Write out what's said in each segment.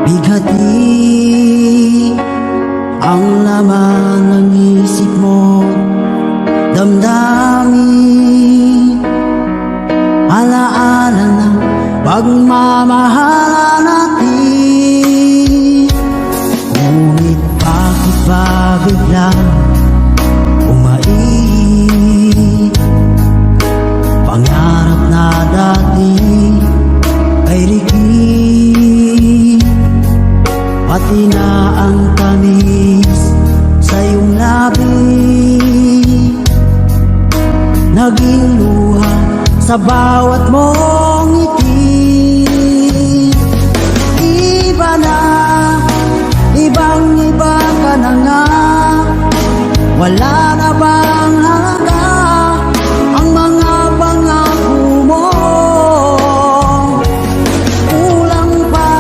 Bigati ang laman ng isip mo, damdamin, alaala ng pagmamahalan natin. Ngunit bakit ba biglang umait? Pangarap na dati ay likid, pati na ang tamis sa iyong labi, naging luha sa bawat mong ngiti. Iba na, ibang-iba ka na nga, wala na bang halaga ang mga pangako mo? Kulang pa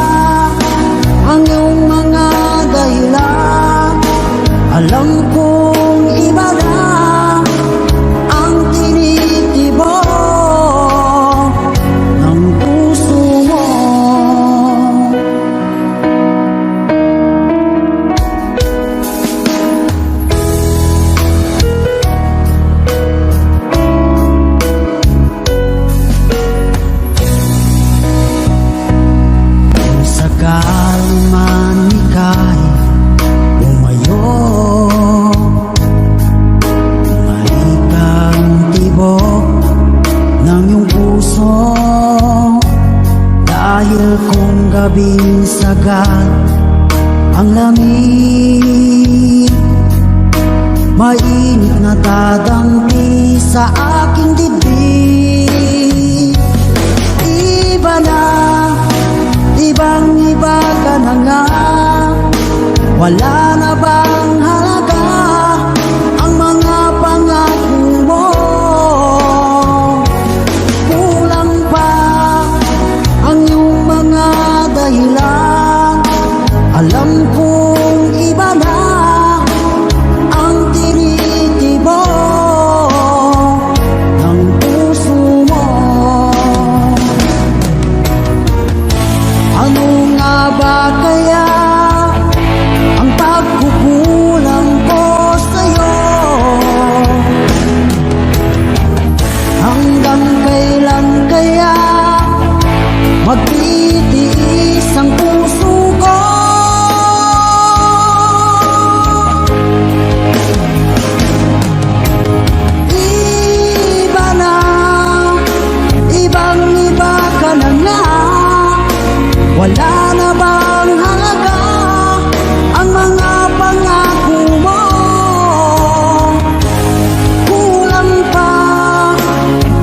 ang iyong mga dahilan, alam kong iba na ang tinitibok ng puso mo. Kung sakaling man ika'y umayo, malikang tibok ng iyong puso, dahil kung gabing sagad ang lamig, mainit na dadampi sa aking dibdib. Iba na, ibang-iba ka na nga, wala na bang halaga ang mga pangako mo? Kulang pa ang iyong mga dahilan, alam kong iba na ang tinitibok ng puso mo. Ano nga ba kaya ang pagkukulang ko sa'yo? Hanggang kailan kaya magtitiis ang puso ko? Iba na, ibang-iba ka na nga, wala na bang halaga ang mga pangako mo? Kulang pa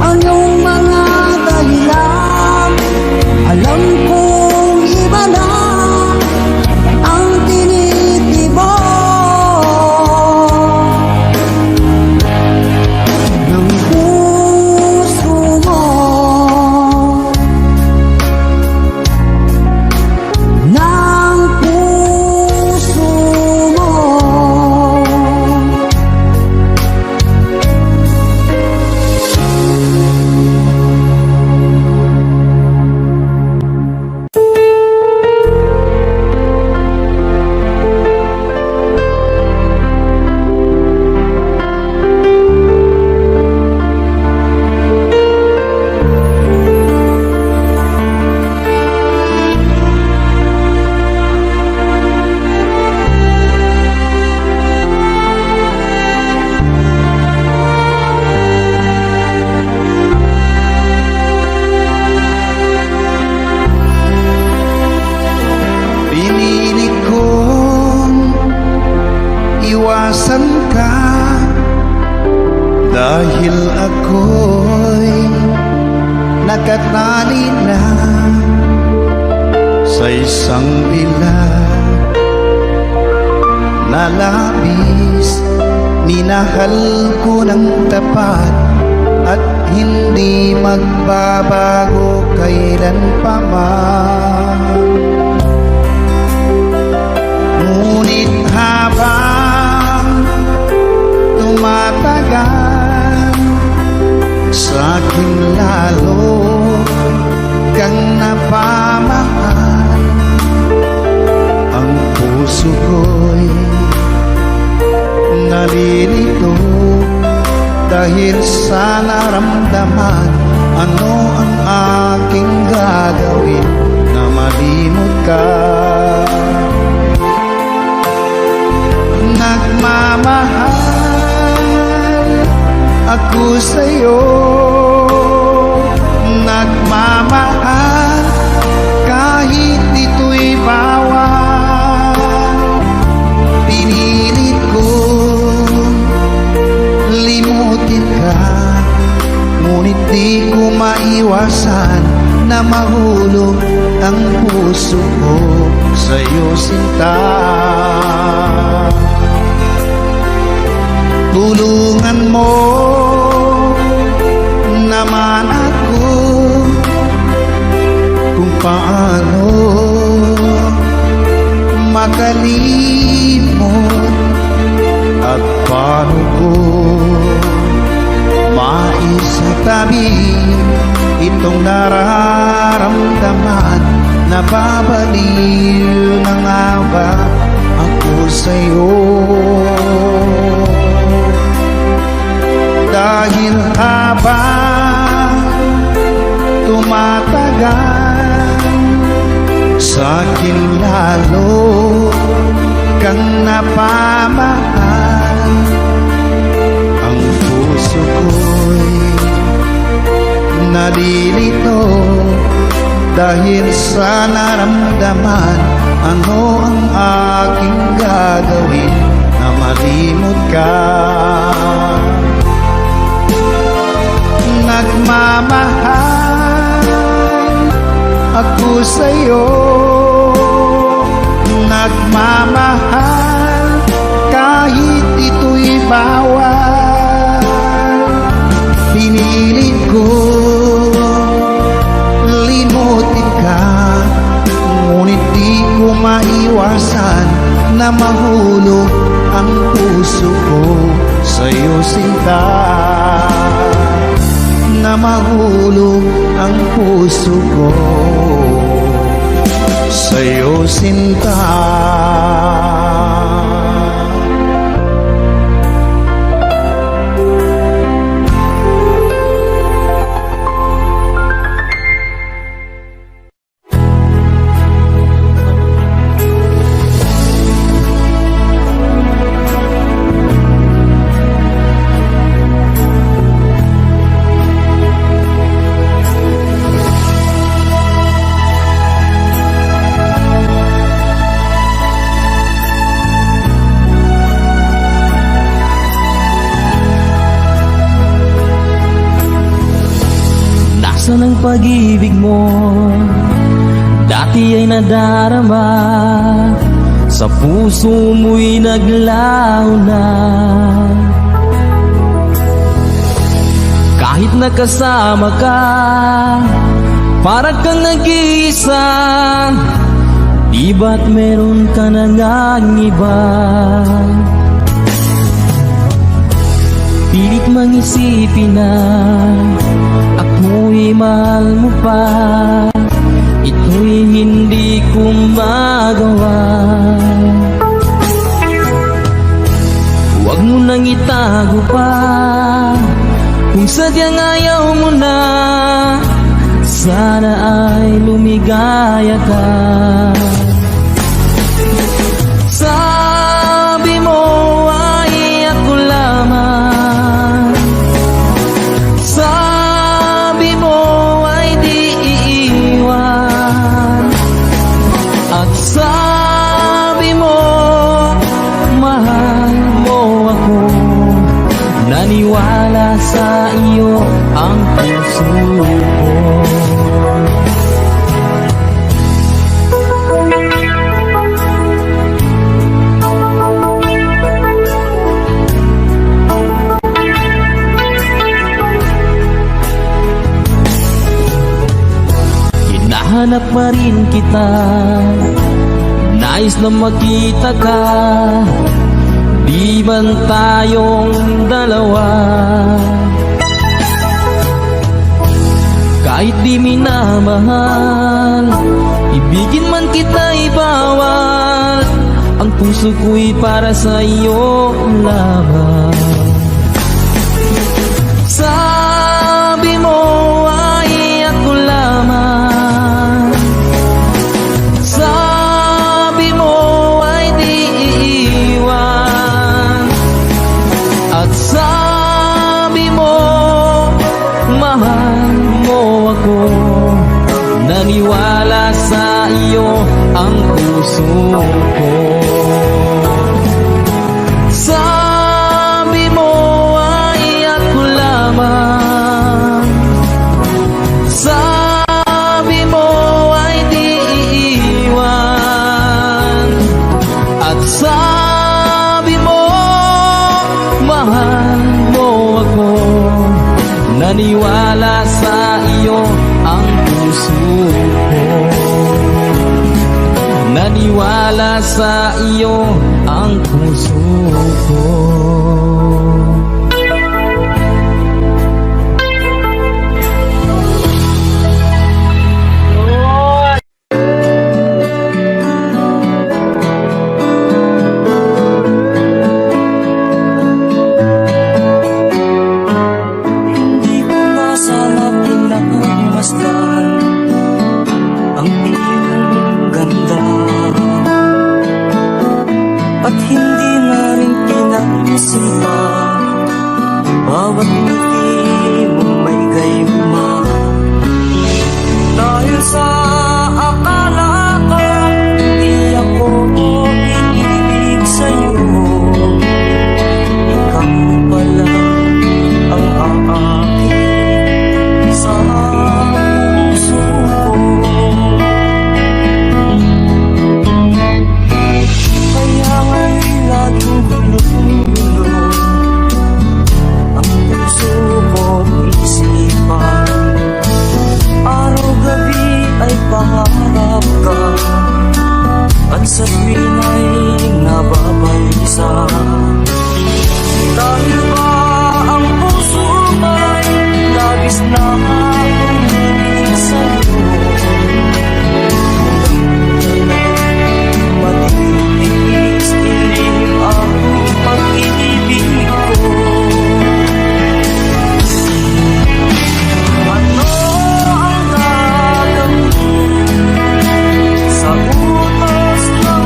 ang iyong mga dahilan, alam kong iba na ang tinitibok ng puso mo. Ng puso mo. Pinili kong iwasan ka dahil ako'y nakatali na sa isang dilag na labis. Minahal ko ng tapat at hindi magbabago kailan pa man. Ngunit habang tumatagal, sa'kin lalo kang napamahal. puso ko'y nalilito dahil sa naramdaman. Ano ang aking gagawin na malimot ka? Nagmamahal ako sa'yo, nagmamahal kahit ito'y bawal. Pinilit ko limutin ka, ngunit di ko maiwasan na mahulog ang puso ko sa'yo, sinta. Tulungan mo naman ako kung paano makalimot at paano ko maisatabi itong nararamdaman. Nababaliw na nga ba ako sa'yo? Dahil habang tumatagal, sa'kin lalo kang napamahal. Ang puso ko'y nalilito dahil sa naramdaman. Ano ang aking gagawin na malimot ka? Nagmamahal ako sa'yo, nagmamahal kahit ito'y bawal. Pinilit ko limutin ka, ngunit di ko maiwasan na mahulog ang puso ko sa'yo, sinta. Na mahulog ang puso ko sa'yo, sinta. Nasaan ang pag-ibig mo? Dati ay nadarama, sa puso mo'y naglaho na. Kahit nakasama ka, para kang nag-iisa. Di ba't meron ka na ngang iba? Pilit mang isipin na ako'y mahal mo pa. Ito'y hindi ko magawa. Huwag mo nang itago pa kung sadyang ayaw mo na. Sana ay lumigaya ka. Sabi mo ay ako lamang, sabi mo ay di iiwan, at sabi mo mahal mo ako. Naniwala sa iyo ang puso ko. Hinahanap pa rin kita, nais na makita ka. Di man tayong dalawa, kahit di minamahal, ibigin man kita'y bawal. Ang puso ko'y para sa iyo lamang. Sabi mo ay ako lamang, sabi mo ay di iiwan, at sabi mo mahal mo ako. Naniwala sa iyo ang puso ko. Sabi mo ay ako lamang, sabi mo ay di iiwan, at sabi mo mahal mo ako. Naniwala sa iyo ang puso ko. Naniwala sa iyo ang puso ko. Hindi ko na sana pinagmasdan ang iyong ganda, at hindi na rin pinagsipan bawat ngiti mong may gayuma. Dahil sa akala ko hindi ako iibig sa'yo, ikaw pala ang aakit sa puso ko. Kaya nga'y laging gulo-gulo ang puso ko't isipan. Araw-gabi ay pangarap ka, at sa tuwing ay nababalisa. Dahil ba ang puso ko'y labis na umiibig sa'yo, matitis-ilim ang pag-ibig ko. Ano ang gagawin sa utos ng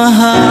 mahal.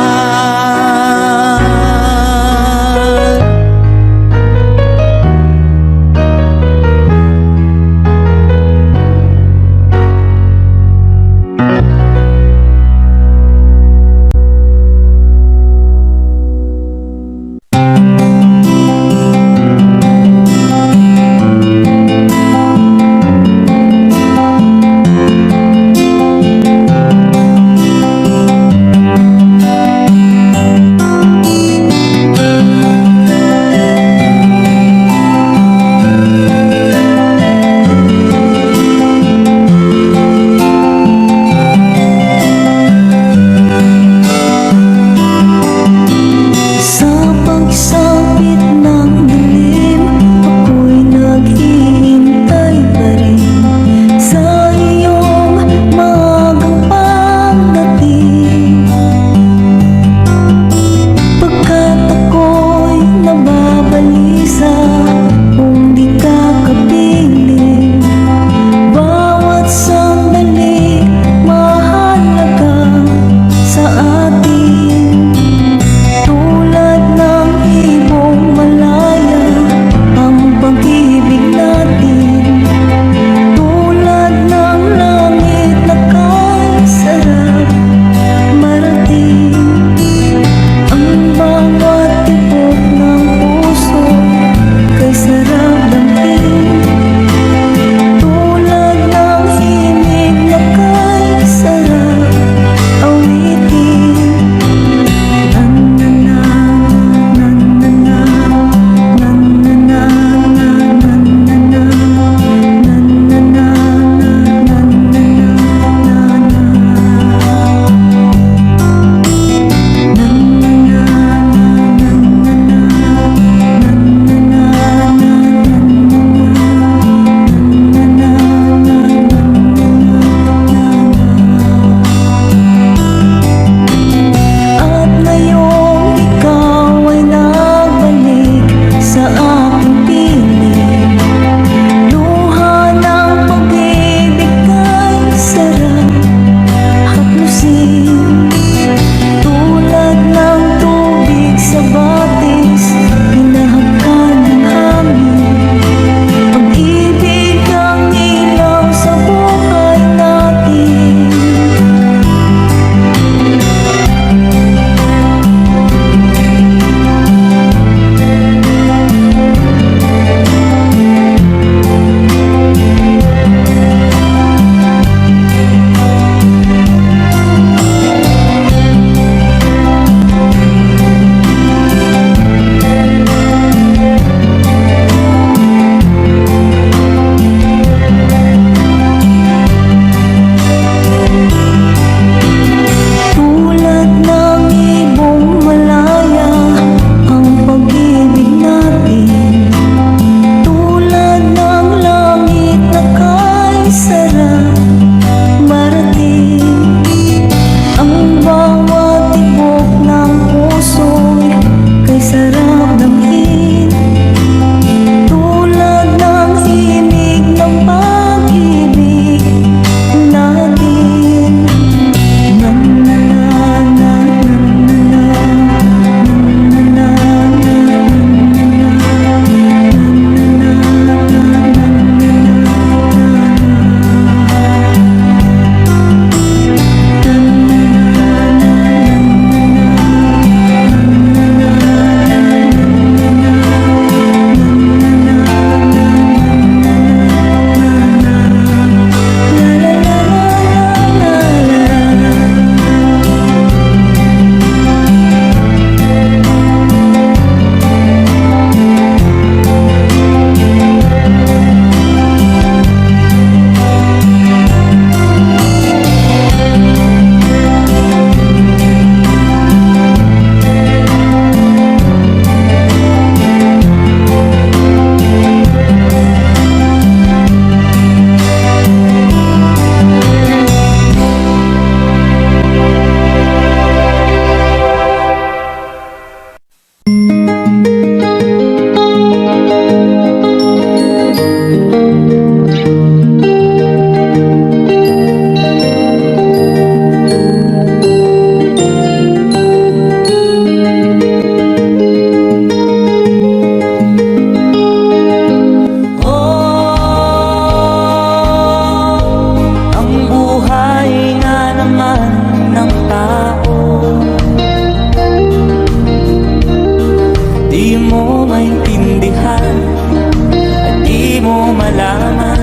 malaman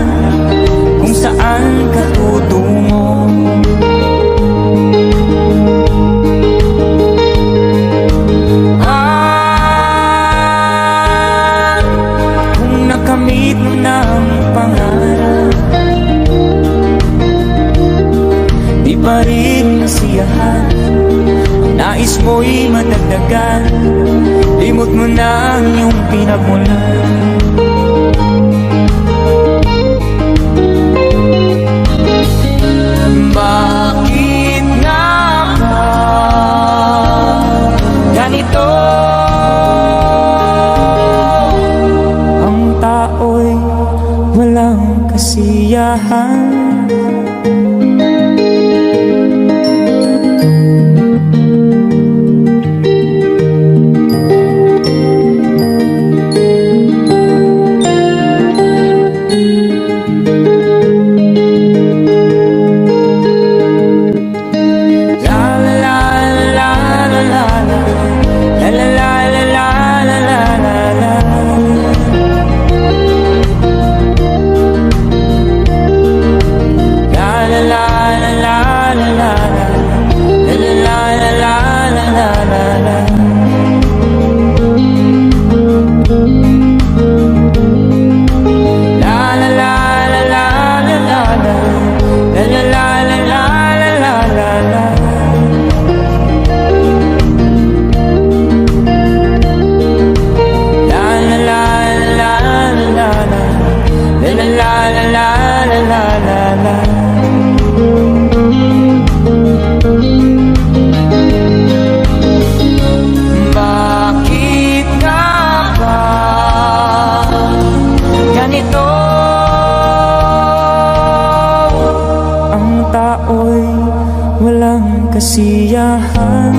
kung saan ka tutungo. Kung nakamit mo ng pangarap, di pa rin nasiyahan, ang nais mo'y madagdagan, limot mo na ang iyong pinagmulan. Bakit nga ba ganito? Ang tao'y walang kasiyahan. Bakit nga ba ganito? Ang tao'y walang kasiyahan.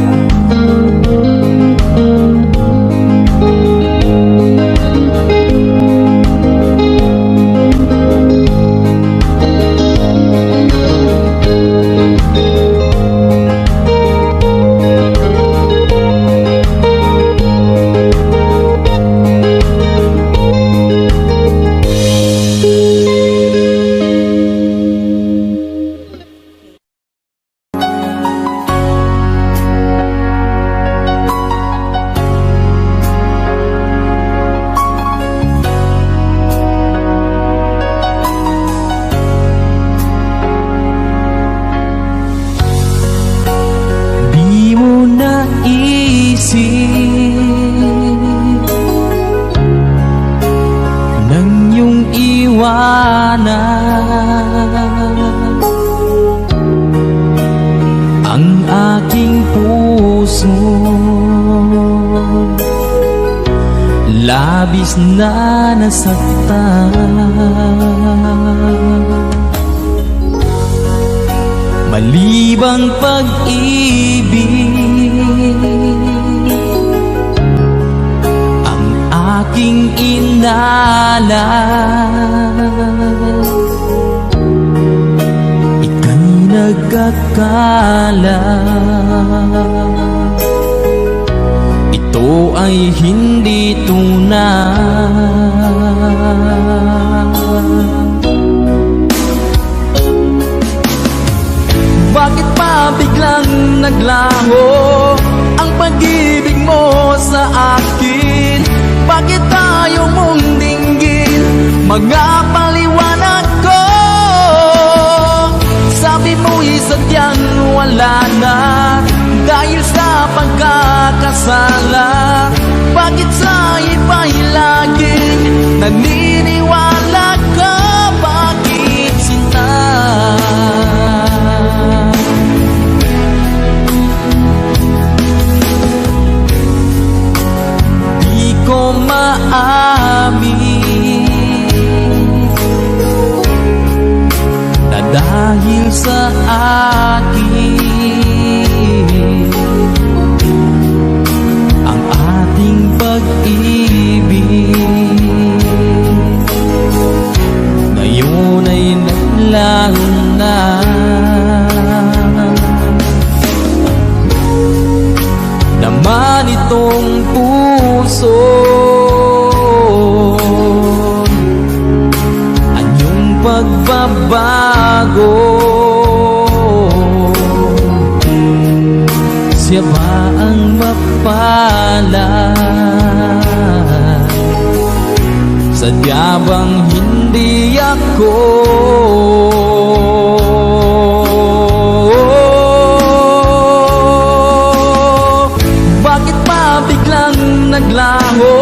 Di mo naisip nang iyong iwanan ang aking puso, labis na nasaktan. Malibang pag-ibig ang aking inalan, ika'y nagkakala. Ito ay hindi tunay. Bakit pa biglang naglaho ang pag-ibig mo sa akin? Bakit tayo mong dinggin mga paliwanag ko? Sabi mo'y sadyang wala na dahil sa pagkakasala. Bakit sa iba'y laging naniniwala ka? Bakit sinta? Ko maamin na dahil sa akin ang ating pag-ibig ngayon ay naglaho na. Naman itong puso Sadya bang hindi ako Bakit pa biglang naglaho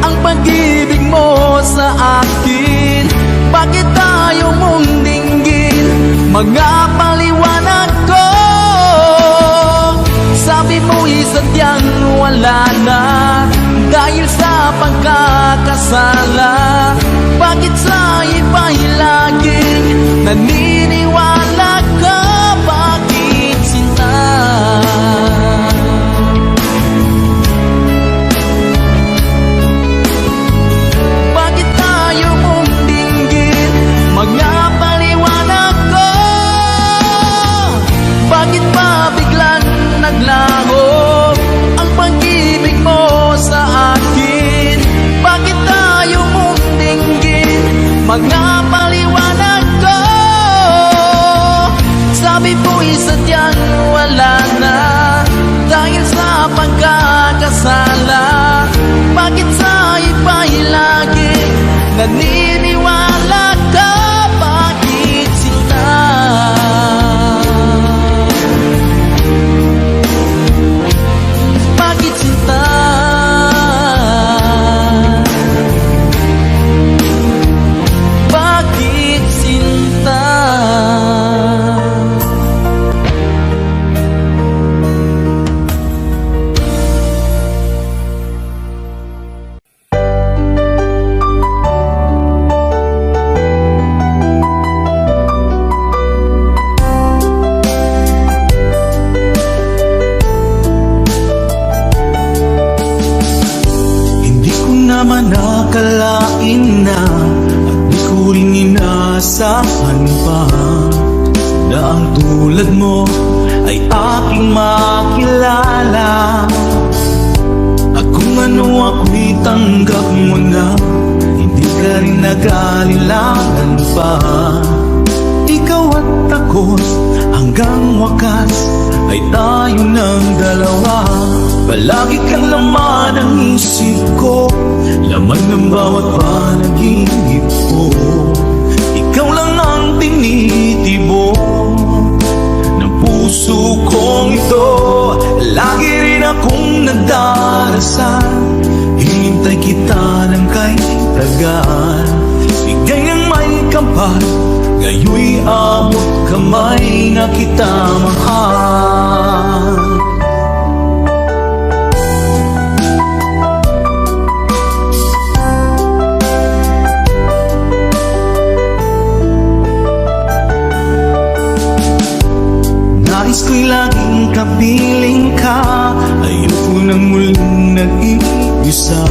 ang pag-ibig mo sa akin? Bakit ayaw mong dinggin mga paliwanag ko? Sabi mo'y sadyang wala na dahil sa pagkakasala. Bakit sa iba'y laging naniniwala ka? Bakit sinta? Bakit tayo mong dinggin mga paliwanag ko? Bakit pa biglang naglaho ang pag-ibig mo sa akin? Bakit tayo mong dinggin mga paliwanag ko? Sabi mo'y sadyang wala na dahil sa pagkakasala. Bakit sa iba'y laging naniniwala ka? Bakit sila? Bakit sinta? Bakit sinta? Hindi ko naman nakalain na at di ko rin inaasahan pa na ang tulad mo ay aking makilala. At kung ano ako'y tanggap mo na, hindi ka rin nag-alilangan pa. Ikaw at ako hanggang wakas ay tayo ng dalawa. Palagi kang laman ng isip ko, laman ng bawat panaginip ko. Ikaw lang ang tinitibok ng puso kong ito. Lagi rin akong nagdarasal, hinintay kita ng kahit tagal. Bigay ng may kapal, ngayoy abot kamay na kita mahal. Nais ko'y laging kapiling ka, ayoko nang muling nag-iisa.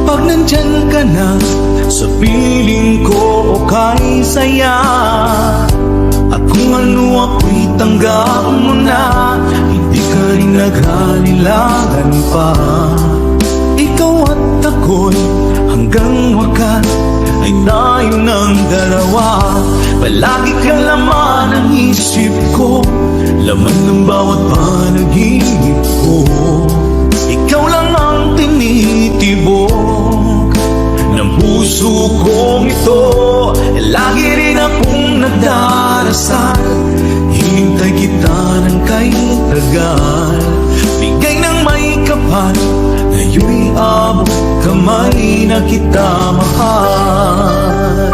Pag nandyan ka na, sa piling ko okay saya. At kung ano ako'y tanggap mo na, hindi ka rin naghalilangan pa. Ikaw at ako'y hanggang wakas ay tayo ng dalawa. Palagi kang laman ng isip ko, laman ng bawat panaginip ko. Ikaw lang ang tinitibok ng puso kong ito. Lagi rin akong nagdarasal, hinintay kita ng kahit tagal. Bigay ng may kapal, ngayoy abot kamay na kita mahal.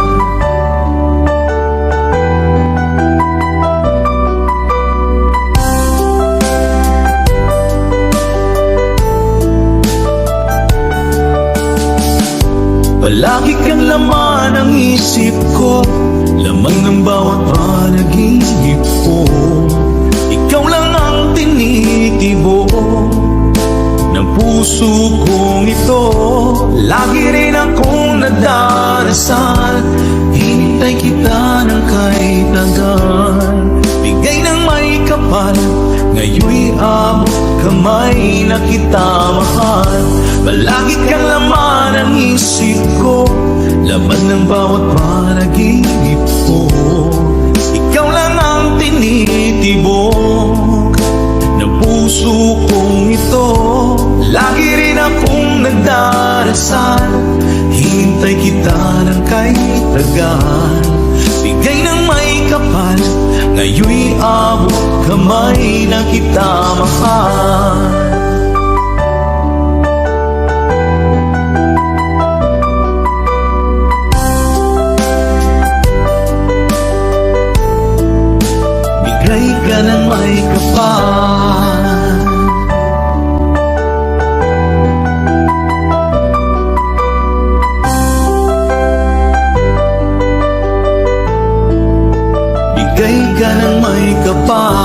Palagi kang laman ng isip ko, laman ng bawat panaginip ko. Ikaw lang ang tinitibok ng puso kong ito. Lagi rin akong nadarasal, hinintay kita ng kahit tagal. Bigay ng may kapal, ngayoy abot kamay na kita mahal. Palagi kang laman ng isip ko, laman ng bawat panaginip ko. Ikaw lang ang tinitibok ng puso kong ito. Lagi rin akong nagdarasal, hinintay kita ng kaitagan, bigay ng may kapal, ngayon'y abot kamay na kita mahal. Bigay ka ng may kapal, bigay ka ng may kapal.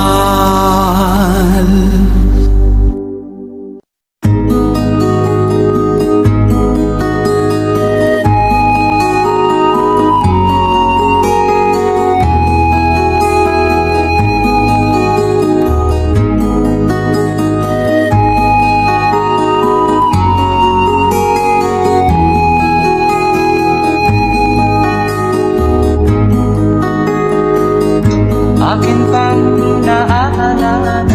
Akin pang naaalala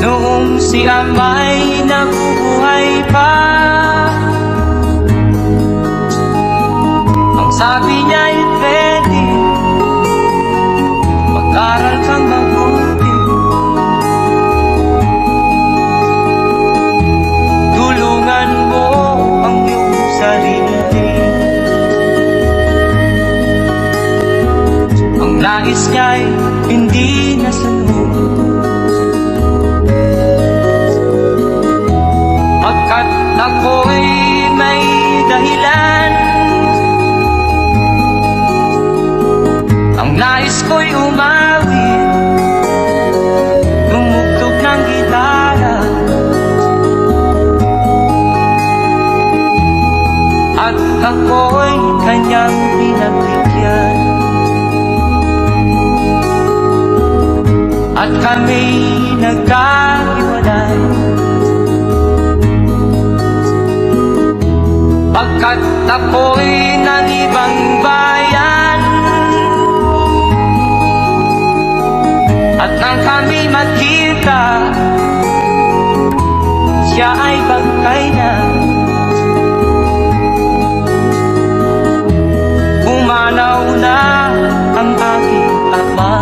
noong si Amay nabubuhay pa. Ang sabi niya ay pwede mag-aral kang mabuti, tulungan mo ang iyong sarili. Ang nais niya'y hindi nasunod, pagkat ako'y may dahilan. Ang nais ko'y umawi, tumugtog ng gitara, at ako'y kanyang pinagbigyan. At kami nagkahiwalay, pagkat ako'y ng ibang bayan. At nang kami magkita, siya ay bangkay na. Pumanaw na ang aking ama.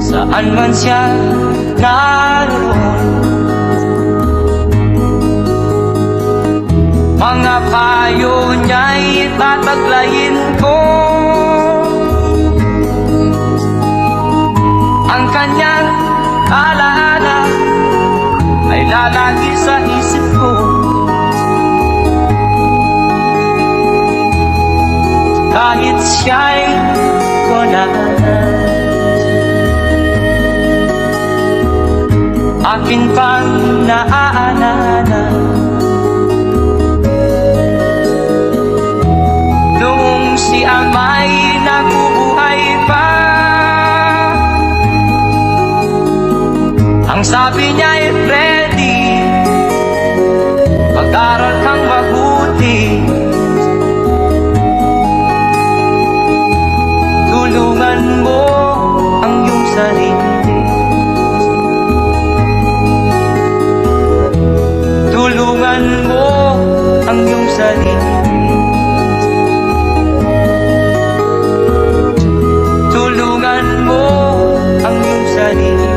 Saan man siya naroon, mga payo niya'y tataglayin ko. Ang kanyang alaala ay lalagi sa isip ko. Kahit siya'y wala na, akin pang naaalala noong si Amay nabubuhay pa. Ang sabi niya ay Freddy, mag-aral kang mabuti, tulungan mo ang iyong sarili. Tulungan mo ang iyong sarili. Tulungan mo ang iyong sarili.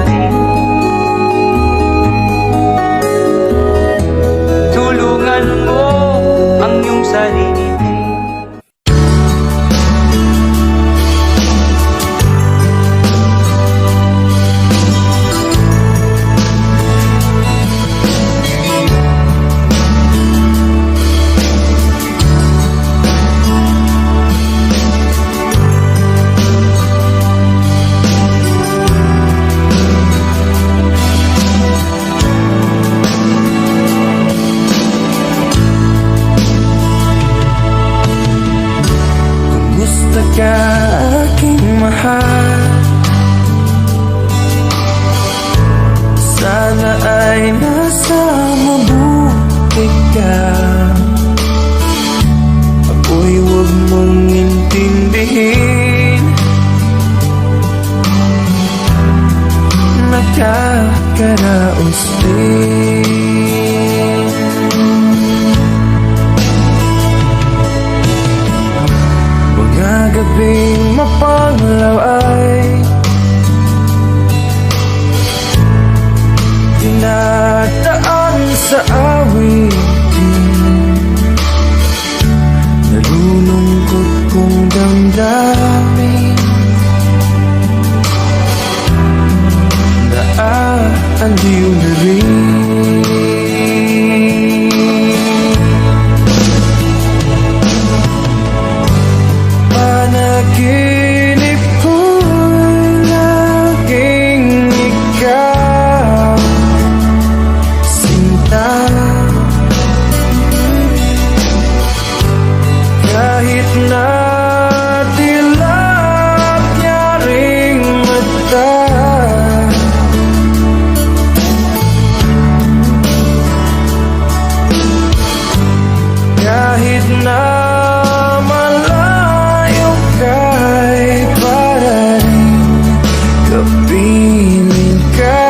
nakakaraos din. Mga gabing mapanglaw ay dinadaan sa awitin. Nalulungkot kong damdamin, naaliw na rin. Panaginip ko'y laging ikaw, sinta. Kahit na dilat niya ring mata, kahit na malayo ka'y para rin kapiling ka,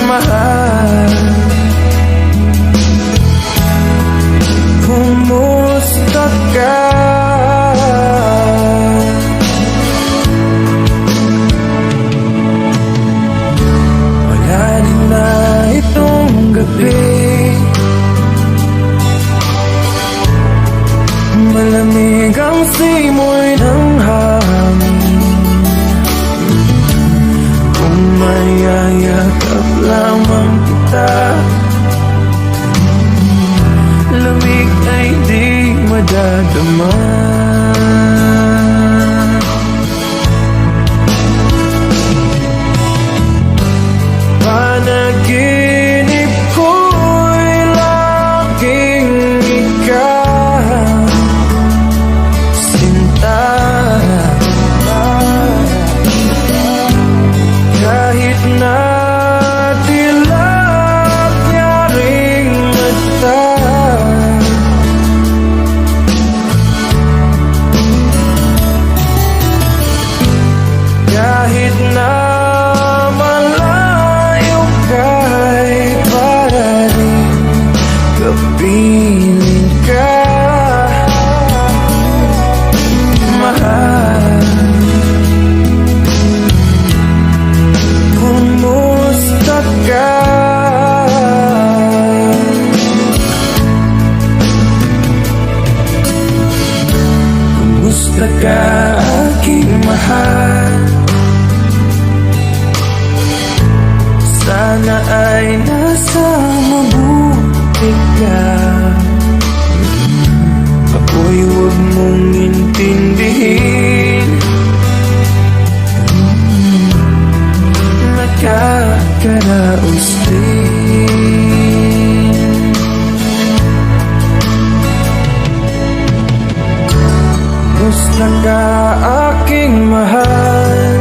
mahal. Kumusta ka? Wala din na itong gabi, malamig ang simoy ng hangin. Kung mayayakap lamang kita, lamig ay di madadama. Panaginip ko'y laging ikaw, sinta. Kahit na dilat niya ring mata, kahit na malayo ka'y para rin kapiling ka, mahal. Kumusta ka? Kumusta ka, aking mahal? Sana ay nasa mabuti ka. Ako'y huwag mong intindihin, nakakaraos din. Kumusta ka, aking mahal?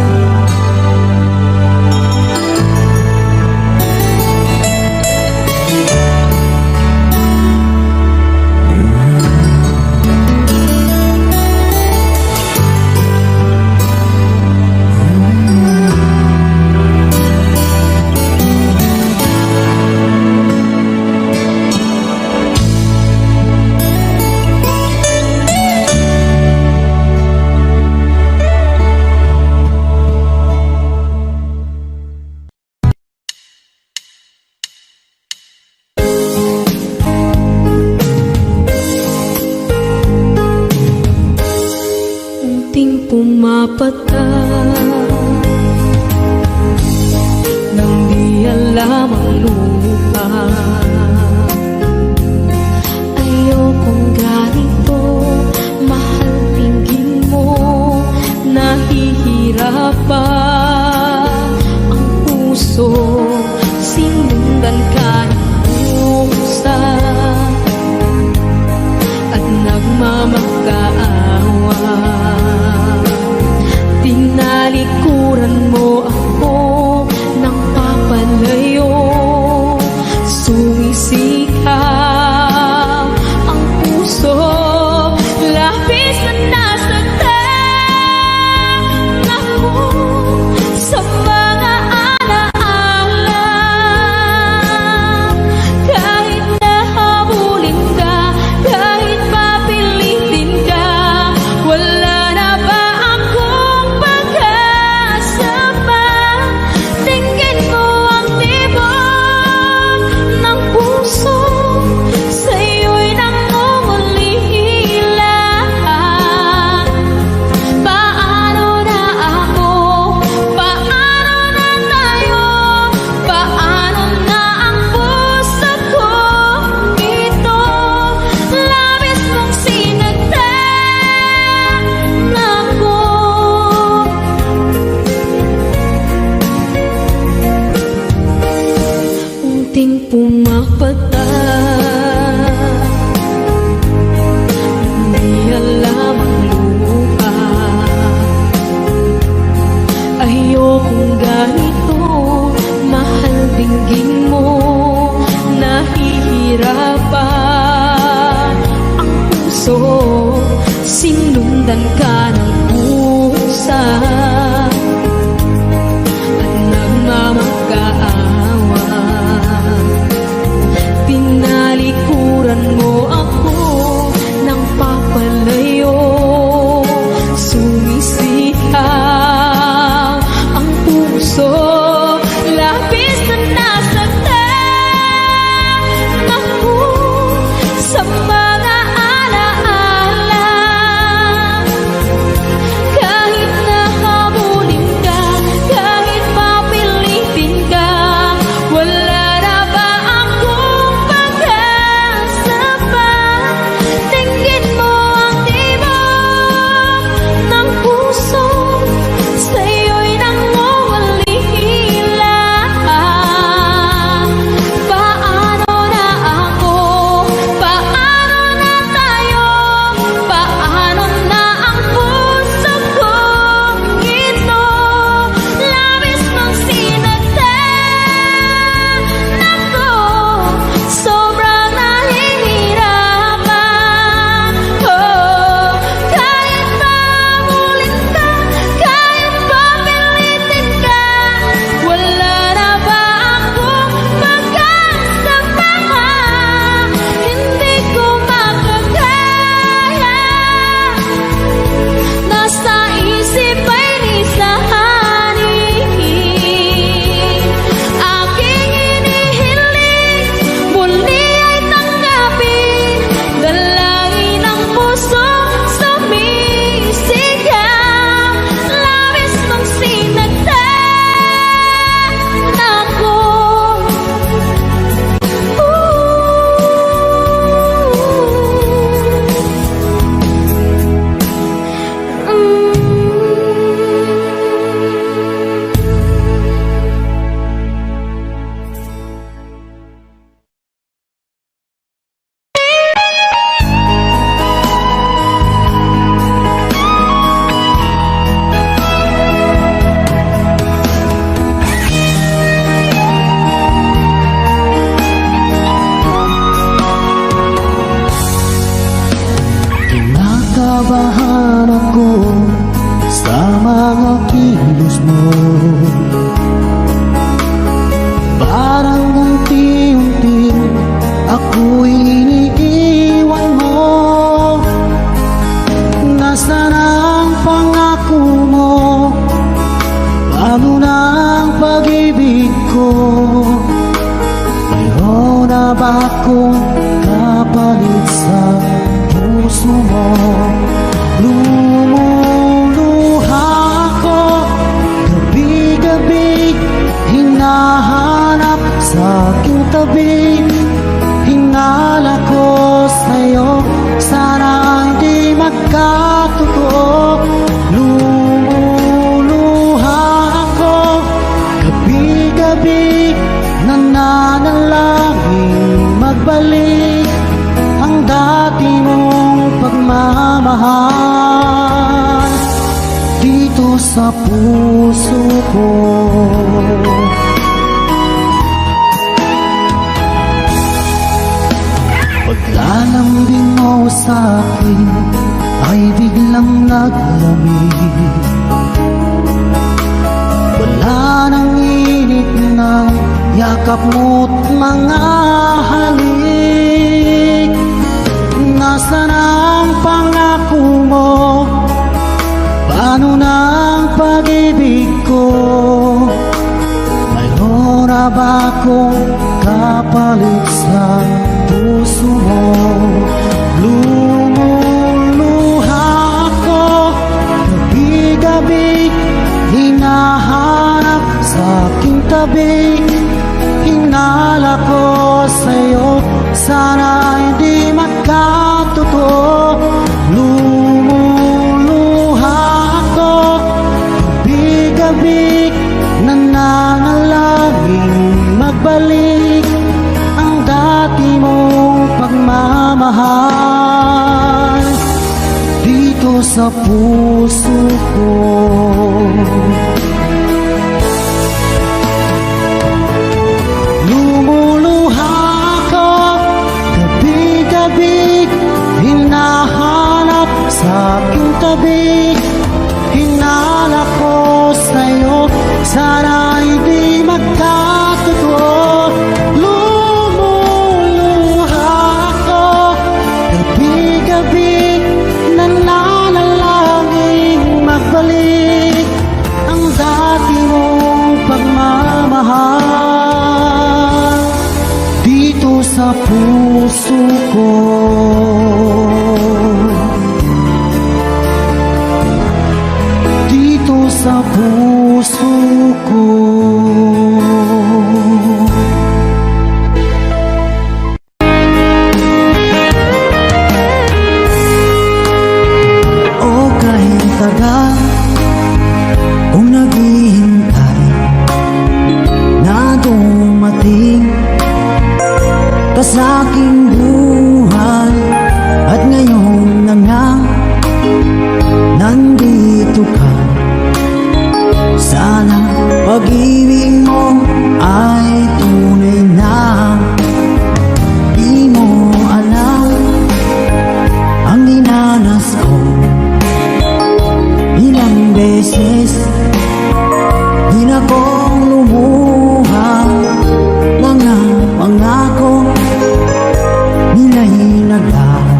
Unting pumapatak nang di alam ang lupa. Ayokong ganito, mahal, tingin mo, nahihirapan ang puso, sinundan ka ng usa at nagmamakaawa. dinggin mo nahihirapan ang puso, sinundan ka ng pusa at nagmamag-aawa. Tinalikuran mo ako ng papalayo, sumisihang ang puso, labis na nasaktan ako sa mga alaala. Kahit nahabulin ka, kahit papilitin ka, wala na ba akong pag-asa pa? Tingin mo ang tibok ng puso, sa'yo'y nangungulila. Paano na ako? Paano na tayo? Paano na ang puso kong ito? Labis mong sinaktan ako, sobrang nahihirapan. Oh, kahit mamulit ka, kahit papilitin ka, wala na ba akong pag-asa pa? Hindi ko makakaya, nasa isip ay nisahanin. Aking inihiling, muli ay tanggapin, dalangin ng puso sumisigaw. Labis mong sinaktan ako. Kinakabahan ako sa mga kilos mo, parang unti-unti ako'y iniiwan mo. Nasaan ang pangako mo? Paano na ang pag-ibig ko? Mayroon na ba akong kapalit sa puso mo? Lumuluha ako, gabi-gabi hinahanap sa aking tabi. Hinala ko sa'yo, sana hindi magkatotoo. Lumuluha ako, gabi-gabi nananalangin magbalik ang dati mong pagmamahal dito sa puso ko. Paglalambing mo sa'kin ay biglang naglamig, wala nang init ng yakap mo't mga halik. Nasaan ang pangako mo? Paano na ang pag-ibig ko? Mayroon na ba akong kapalit sa puso mo? Lumuluha ako, gabi-gabi hinahanap sa aking tabi. Hinala ko sa'yo, sana hindi magkatotoo. Lumuluha ako, gabi-gabi nananalangin magbalik ang dati mong pagmamahal dito sa puso ko. pag-ibig hinahanap sa aking tabi. Hinalak ko sa'yo, sana hindi magkatotoo. Lumuluha ako, gabi-gabi nananalangin magbalik ang dati mong pagmamahal dito sa puso ko. Dito sa puso ko. O kahit tagal kung naghihintay na dumating ka sa aking buhay, at ngayon na nga nandito ka. Sana pag-ibig mo ay tunay na. Di mo alam ang dinanas ko, ilang beses din akong lumuha. Mga pangako nila'y naglaho.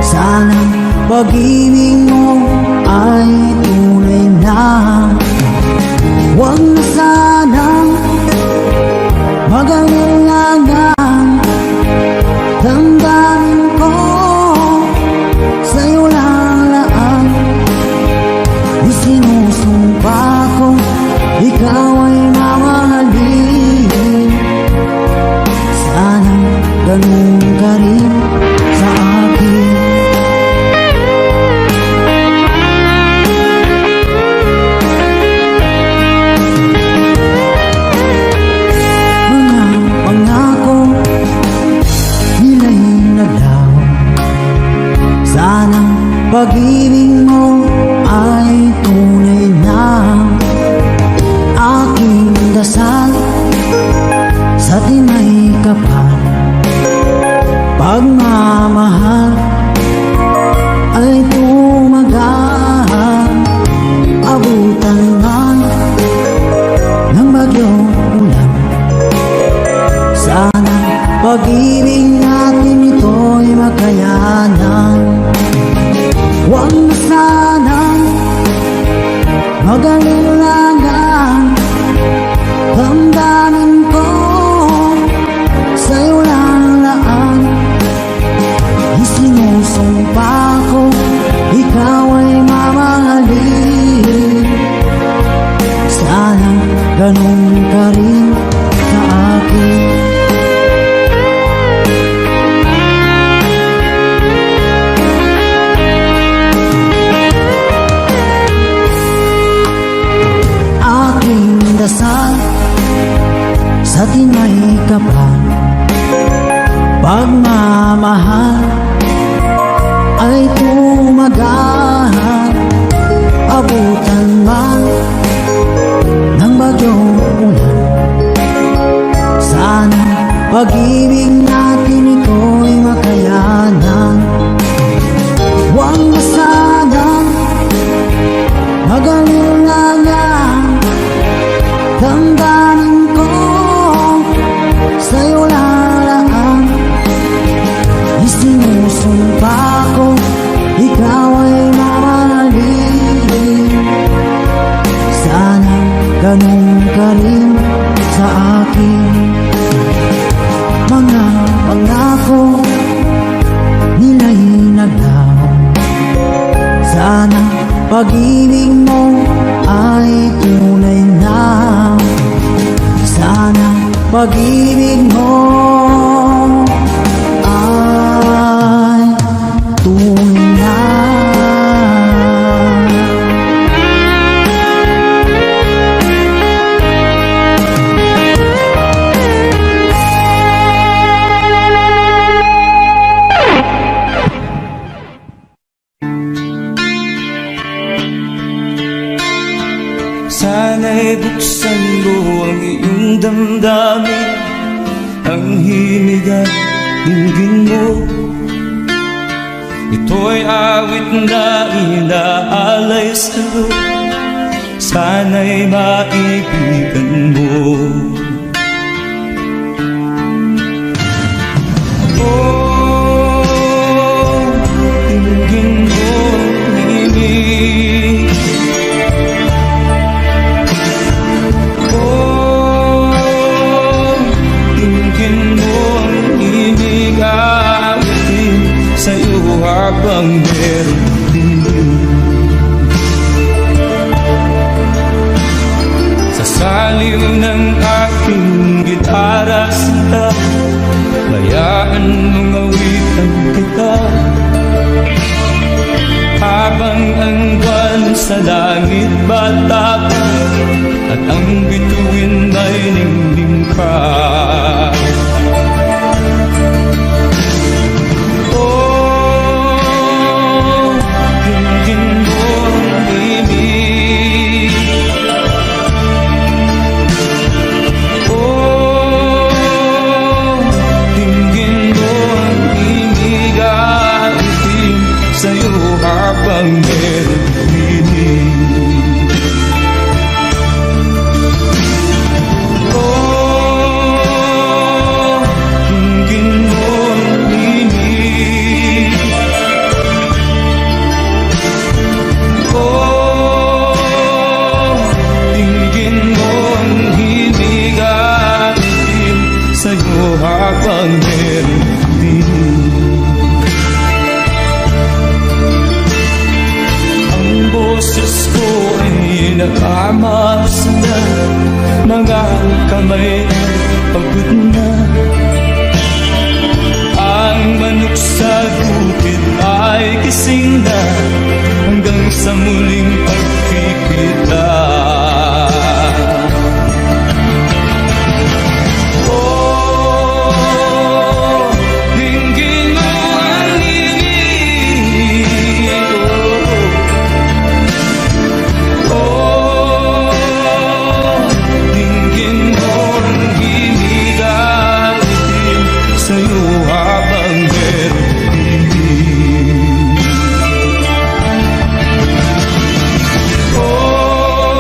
Sana pag-ibig mo ay tunay na. Huwag na sanang mag-alinlangan. Damdamin ko sa'yo lang laan. Isinusumpa ko ikaw ay mamahalin. Sana ganun ka rin sa akin. Pag-ibig mo ay tunay na. Aking dasal sa tinay kapal, pagmamahal ay tumagal. Abutan man ng bagyong ulan, sana pag-ibig natin ito'y makayanan. Huwag na sanang mag-alinlangan. Damdamin ko sa'yo lang laan. Isinusumpa ko ikaw ay mamahalin. Sana ganun ka rin sa akin. Dasal sa tinay kapal, pagmamahal ay tumagal. Abutan man ng bagyong ulan, sana pag-ibig natin ito'y makayanan. Huwag na sanang mag-alinlangan. Damdamin ko sa'yo lalaan. Isinusumpa ko ikaw ay mamahalin. Sana ganun ka rin sa akin. Mga pangako nila'y naglaho. Sana pag-ibig mo ay tunay na. Sana pag-ibig mo ay tunay na. Sana'y buksan mo ang iyong damdamin, ang himig at dinggin mo. Ito'y awit na inaalay sa'yo, sana'y maibigan mo. Oh, dinggin mo ang himig. Oh, dinggin mo ang himig, awitin sa'yo habang meron din. Sa saliw ng aking gitara sinta, bayaan mong awitan kita, habang ang buwan sa langit bata pa, at ang bituin ay ningning pa. Habang meron dinig. Oh, dinggin mo ang dinig. Oh, dinggin mo ang himig, awitin sa'yo habang meron dinig. Boses ko ay nakamas na, mga kamay ay pagod na. Ang manok sa bukid ay gising na, hanggang sa muling pagkikita. Oh, dinggin mo ang himig. Sa'yo habang meron dinig. Oh,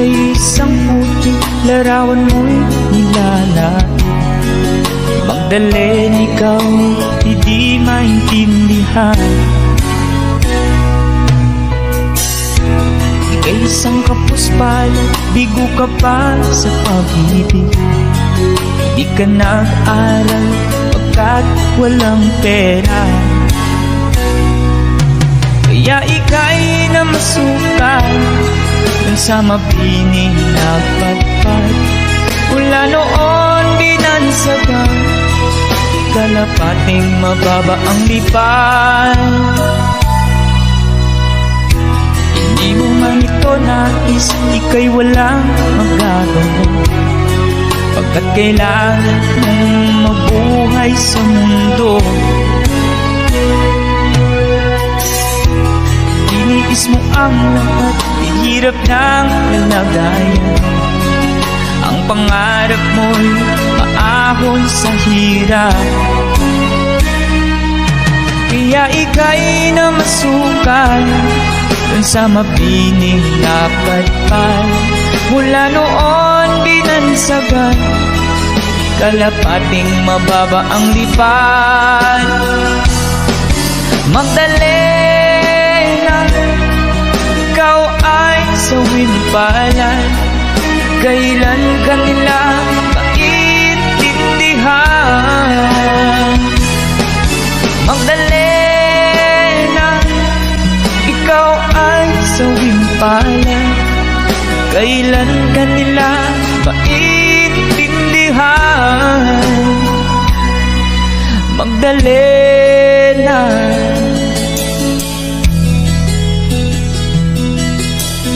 Kay isang puting larawan mo'y nilalait. Magdalena, ikaw hindi maintindihan. Kay isang kapos palad, bigo ka pa sa pag-ibig. Di ka nag-aral pagkat walang pera. Kaya ika'y namasukan dun sa mabining na padpad. Mula noon binansagan, kalapating mababa ang lipad. Hindi mo man ito nais, ika'y walang magagawa, pagkat kailangan mong mabuhay sa mundo. Iniis mo ang lahat, hirap ng kalagayan. Ang pangarap mo'y maahon sa hirap. Kaya ika'y namasukan dun sa mabining na padpad. Mula noon binansagan, kalapating mababa ang lipad. Magdalena, ikaw ay sawimpalan. Kailan ka nila maintindihan? Magdalena, ikaw ay sawimpalan. Kailan ka nila maintindihan? Magdalena,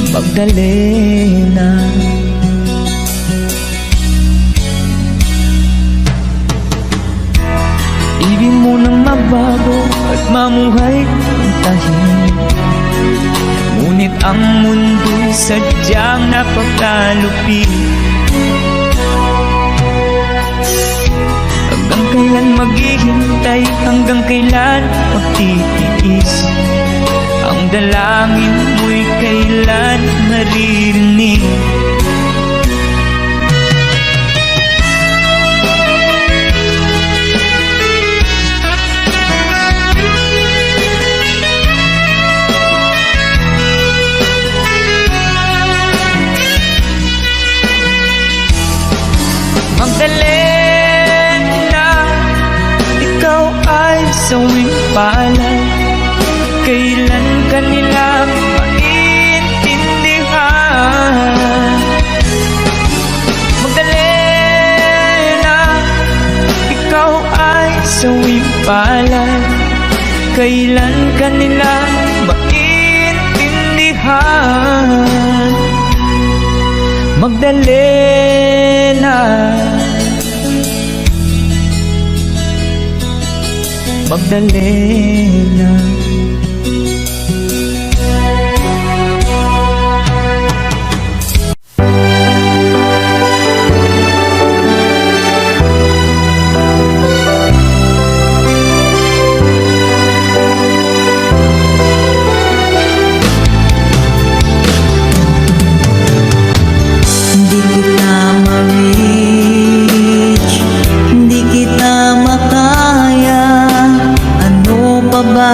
Magdalena. Ibig mo nang mabago at mamuhay ng tahimik, ngunit ang mundo sadyang napakalupit. Hanggang kailan maghihintay, hanggang kailan magtitiis? Ang dalangin mo'y kailan maririnig? Magdalena, ikaw ay sawimpalan. Kailan ka nila maintindihan? Magdalena, ikaw ay sawimpalan. Kailan ka nila maintindihan? Magdalena, Magdalena. Hindi kita ma-reach, hindi kita makaya. Ano pa ba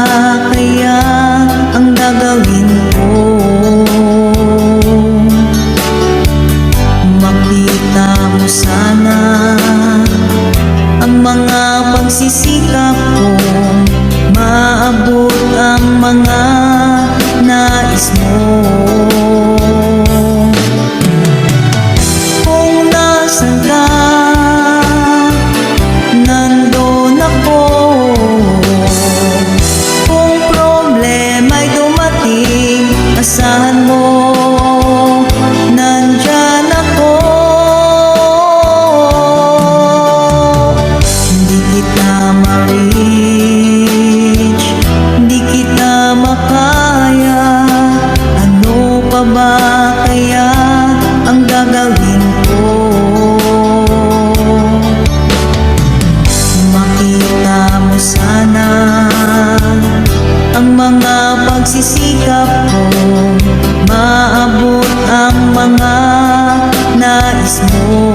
nais mo.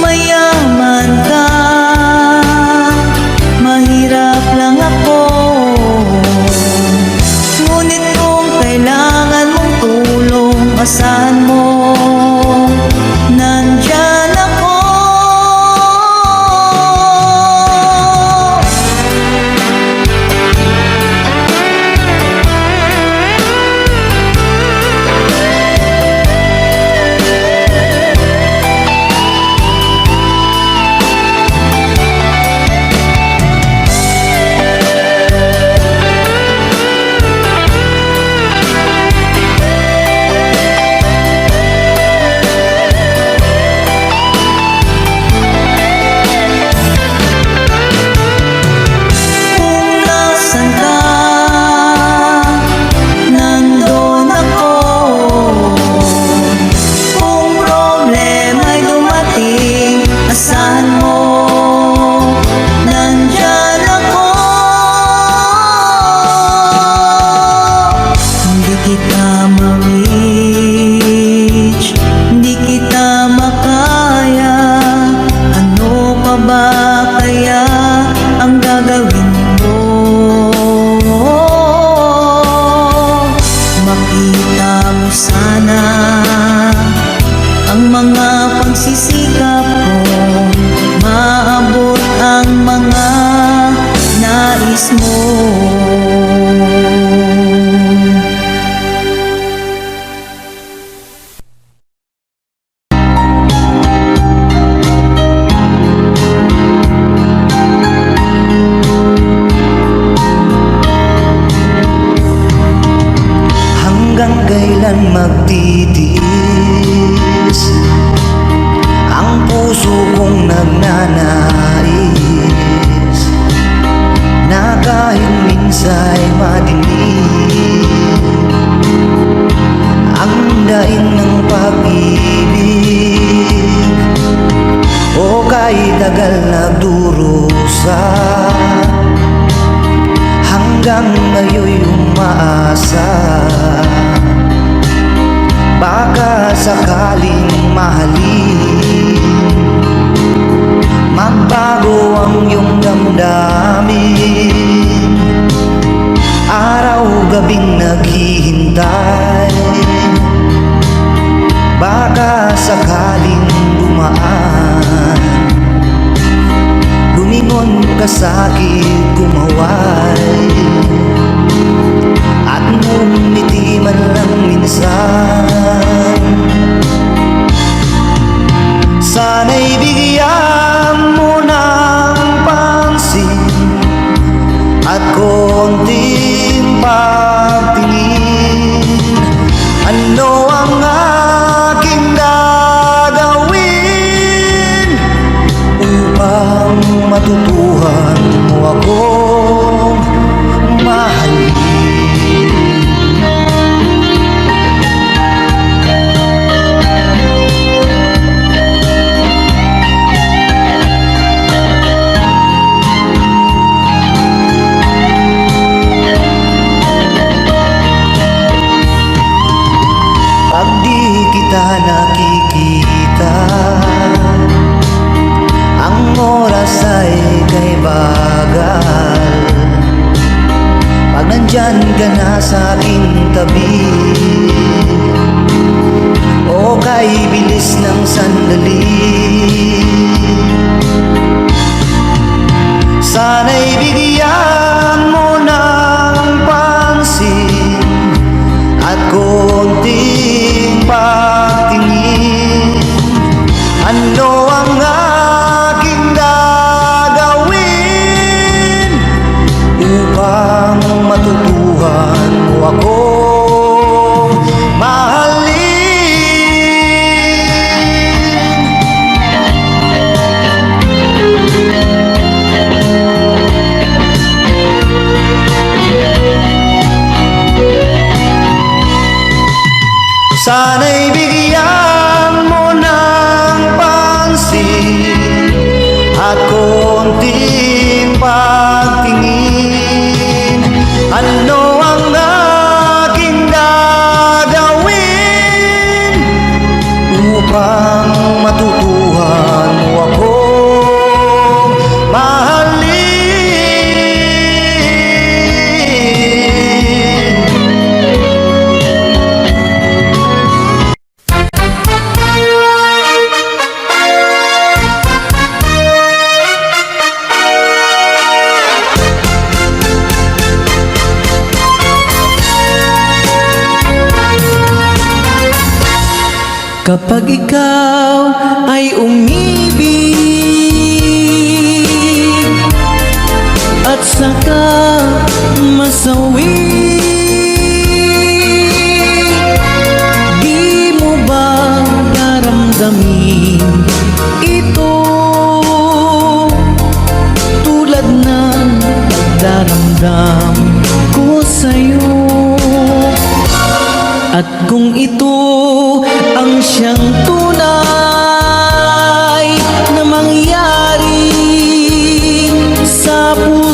Mayaman ka, mahirap lang ako, ngunit kung kailangan mong tulong, asahan mo, nandyan ako. Pagsisikap ko, maabot ang mga nais mo. Hanggang kailan magtitiis ang puso kong nagnanais na kahit minsa'y madinig ang daing ng pag-ibig, o kahit tagal nagdurusa, hanggang ngayon'y umaasa baka sakaling mahalin, magbago ang iyong damdamin. Araw-gabing naghihintay, baka sakaling dumaan, lumingon ka sa'kin, kumaway, at ngumiti man lang minsan. Sana'y bigyan mo ng pansin at konting pagtingin. Ano ang aking gagawin upang matutuhan mo akong mahalin? Pag di kita nakikita, ang oras ay kay bagal. Pag nandyan ka na sa aking tabi, o kay bilis ng sandali, sana'y bigyan mo ng pansin at konting pagtingin. Ano ang aking gagawin upang matutuhan mo akong mahalin? Sana'y bigyan mo ng pansin at konting pagtingin. Ano ang aking gagawin Kapag ikaw ay umibig at saka masawi, di mo ba naramdamin ito tulad ng pagdaramdam ko sa'yo? At kung ito ang siyang tunay na mangyari sa puso